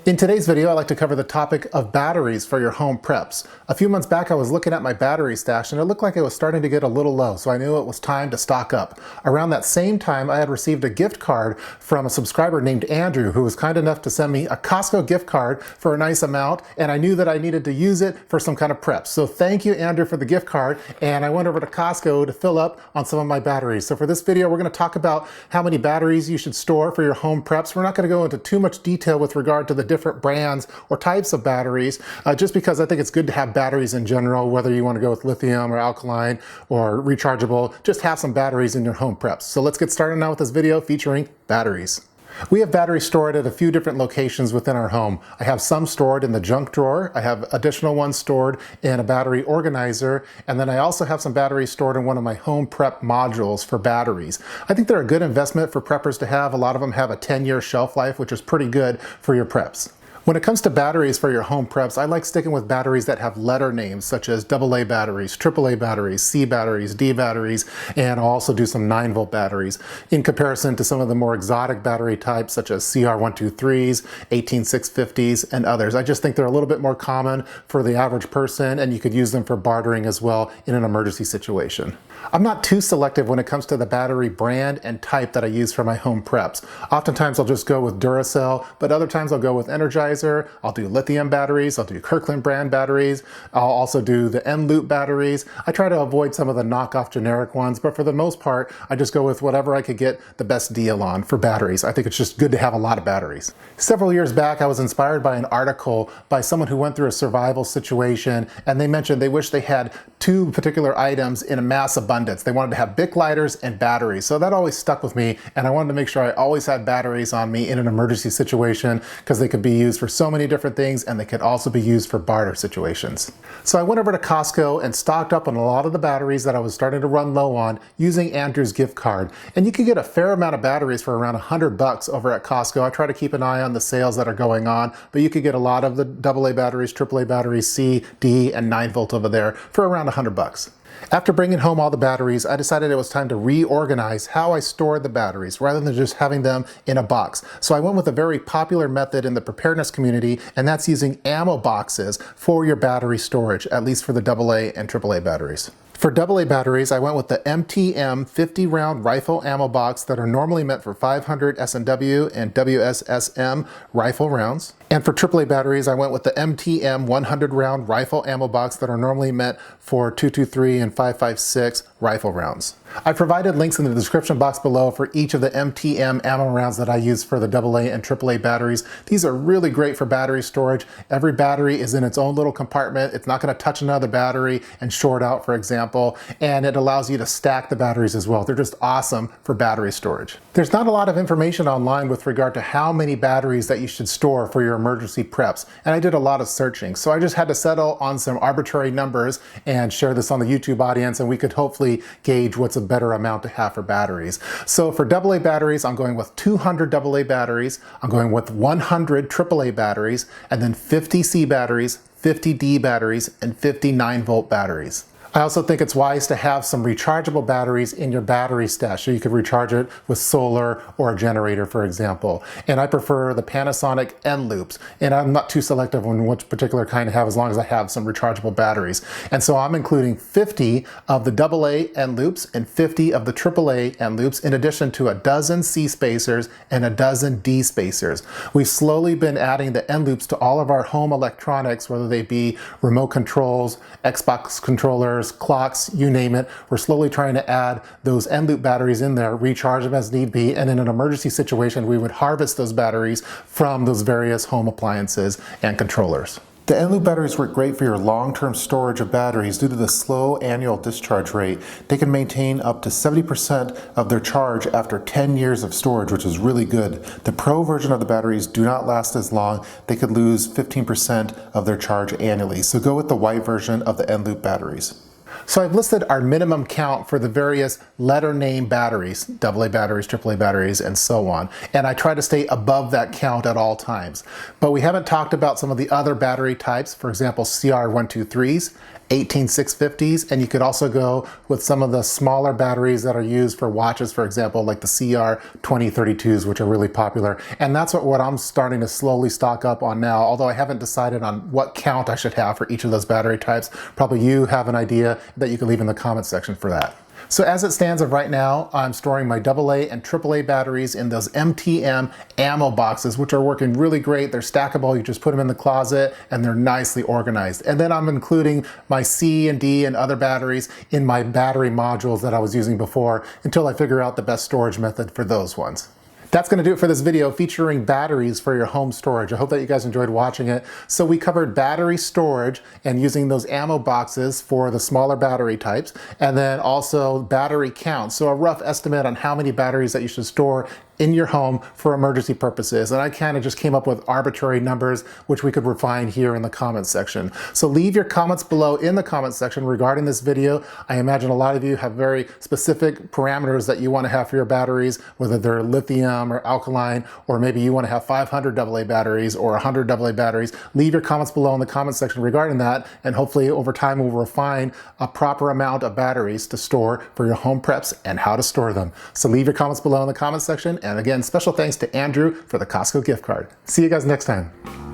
In today's video, I'd like to cover the topic of batteries for your home preps. A few months back, I was looking at my battery stash and it looked like it was starting to get a little low, so I knew it was time to stock up. Around that same time, I had received a gift card from a subscriber named Andrew, who was kind enough to send me a Costco gift card for a nice amount, and I knew that I needed to use it for some kind of preps. So thank you, Andrew, for the gift card, and I went over to Costco to fill up on some of my batteries. So for this video, we're going to talk about how many batteries you should store for your home preps. We're not going to go into too much detail with regard to the different brands or types of batteries, just because I think it's good to have batteries in general, whether you want to go with lithium or alkaline or rechargeable. Just have some batteries in your home preps. So let's get started now with this video featuring batteries. We have batteries stored at a few different locations within our home. I have some stored in the junk drawer. I have additional ones stored in a battery organizer. And then I also have some batteries stored in one of my home prep modules for batteries. I think they're a good investment for preppers to have. A lot of them have a 10-year shelf life, which is pretty good for your preps. When it comes to batteries for your home preps, I like sticking with batteries that have letter names, such as AA batteries, AAA batteries, C batteries, D batteries, and I'll also do some 9-volt batteries, in comparison to some of the more exotic battery types, such as CR123s, 18650s, and others. I just think they're a little bit more common for the average person, and you could use them for bartering as well in an emergency situation. I'm not too selective when it comes to the battery brand and type that I use for my home preps. Oftentimes I'll just go with Duracell, but other times I'll go with Energizer. I'll do lithium batteries, I'll do Kirkland brand batteries, I'll also do the N-loop batteries. I try to avoid some of the knockoff generic ones, but for the most part, I just go with whatever I could get the best deal on for batteries. I think it's just good to have a lot of batteries. Several years back, I was inspired by an article by someone who went through a survival situation, and they mentioned they wish they had two particular items in a mass abundance. They wanted to have Bic lighters and batteries. So that always stuck with me, and I wanted to make sure I always had batteries on me in an emergency situation, because they could be used for so many different things, and they could also be used for barter situations. So I went over to Costco and stocked up on a lot of the batteries that I was starting to run low on using Andrew's gift card. And you can get a fair amount of batteries for around $100 over at Costco. I try to keep an eye on the sales that are going on, but you could get a lot of the AA batteries, AAA batteries, C, D, and 9-volt over there for around $100. After bringing home all the batteries, I decided it was time to reorganize how I stored the batteries rather than just having them in a box. So I went with a very popular method in the preparedness community, and that's using ammo boxes for your battery storage, at least for the AA and AAA batteries. For AA batteries, I went with the MTM 50-round rifle ammo box that are normally meant for 500 S&W and WSSM rifle rounds. And for AAA batteries, I went with the MTM 100-round rifle ammo box that are normally meant for 223 and 556 rifle rounds. I provided links in the description box below for each of the MTM ammo rounds that I use for the AA and AAA batteries. These are really great for battery storage. Every battery is in its own little compartment. It's not going to touch another battery and short out, for example, and it allows you to stack the batteries as well. They're just awesome for battery storage. There's not a lot of information online with regard to how many batteries that you should store for your emergency preps, and I did a lot of searching, so I just had to settle on some arbitrary numbers and share this on the YouTube audience, and we could hopefully gauge what's a better amount to have for batteries. So for AA batteries, I'm going with 200 AA batteries, I'm going with 100 AAA batteries, and then 50 C batteries, 50 D batteries, and 50 9-volt batteries. I also think it's wise to have some rechargeable batteries in your battery stash, so you could recharge it with solar or a generator, for example. And I prefer the Panasonic N-loops, and I'm not too selective on which particular kind to have as long as I have some rechargeable batteries. And so I'm including 50 of the AA N-loops and 50 of the AAA N-loops, in addition to a dozen C spacers and a dozen D spacers. We've slowly been adding the N-loops to all of our home electronics, whether they be remote controls, Xbox controllers, clocks, you name it. We're slowly trying to add those N-loop batteries in there, recharge them as need be, and in an emergency situation, we would harvest those batteries from those various home appliances and controllers. The N-loop batteries work great for your long-term storage of batteries due to the slow annual discharge rate. They can maintain up to 70% of their charge after 10 years of storage, which is really good. The Pro version of the batteries do not last as long. They could lose 15% of their charge annually. So go with the white version of the N-loop batteries. So I've listed our minimum count for the various letter name batteries, AA batteries, AAA batteries, and so on. And I try to stay above that count at all times. But we haven't talked about some of the other battery types, for example, CR123s, 18650s, and you could also go with some of the smaller batteries that are used for watches, for example, like the CR2032s, which are really popular. And that's what I'm starting to slowly stock up on now, although I haven't decided on what count I should have for each of those battery types. Probably you have an idea that you can leave in the comment section for that. So as it stands of right now, I'm storing my AA and AAA batteries in those MTM ammo boxes, which are working really great. They're stackable. You just put them in the closet and they're nicely organized. And then I'm including my C and D and other batteries in my battery modules that I was using before until I figure out the best storage method for those ones. That's going to do it for this video featuring batteries for your home storage. I hope that you guys enjoyed watching it. So we covered battery storage and using those ammo boxes for the smaller battery types, and then also battery count. So a rough estimate on how many batteries that you should store in your home for emergency purposes. And I kind of just came up with arbitrary numbers, which we could refine here in the comments section. So leave your comments below in the comments section regarding this video. I imagine a lot of you have very specific parameters that you want to have for your batteries, whether they're lithium or alkaline, or maybe you want to have 500 AA batteries or 100 AA batteries. Leave your comments below in the comments section regarding that, and hopefully over time we'll refine a proper amount of batteries to store for your home preps and how to store them. So leave your comments below in the comments section. And again, special thanks to Andrew for the Costco gift card. See you guys next time.